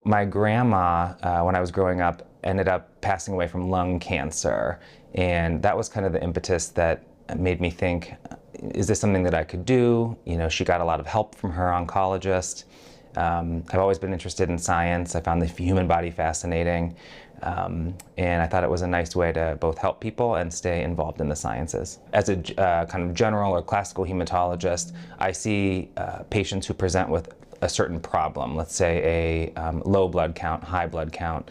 My grandma, when I was growing up, ended up passing away from lung cancer. And that was kind of the impetus that made me think, is this something that I could do? You know, she got a lot of help from her oncologist. I've always been interested in science. I found the human body fascinating. And I thought it was a nice way to both help people and stay involved in the sciences. As a kind of general or classical hematologist, I see patients who present with a certain problem, let's say a low blood count, high blood count,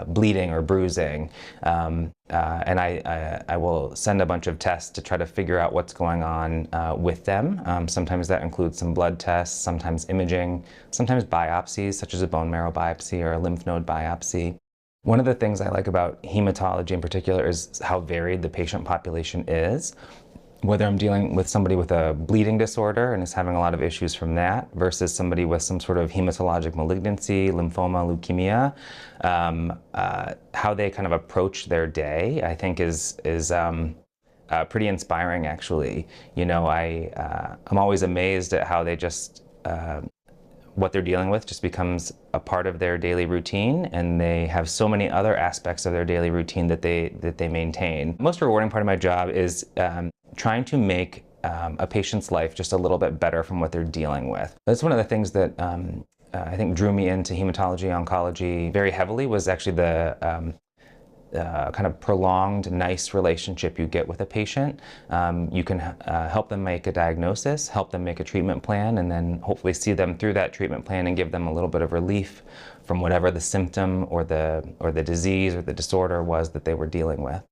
bleeding or bruising, and I will send a bunch of tests to try to figure out what's going on with them. Sometimes that includes some blood tests, sometimes imaging, sometimes biopsies, such as a bone marrow biopsy or a lymph node biopsy. One of the things I like about hematology in particular is how varied the patient population is. Whether I'm dealing with somebody with a bleeding disorder and is having a lot of issues from that versus somebody with some sort of hematologic malignancy, lymphoma, leukemia, how they kind of approach their day, I think is pretty inspiring, actually. You know, I'm always amazed at how they just what they're dealing with just becomes a part of their daily routine, and they have so many other aspects of their daily routine that they maintain. The most rewarding part of my job is trying to make a patient's life just a little bit better from what they're dealing with. That's one of the things that I think drew me into hematology, oncology very heavily, was actually the kind of prolonged, nice relationship you get with a patient. You can help them make a diagnosis, help them make a treatment plan, and then hopefully see them through that treatment plan and give them a little bit of relief from whatever the symptom or the disease or the disorder was that they were dealing with.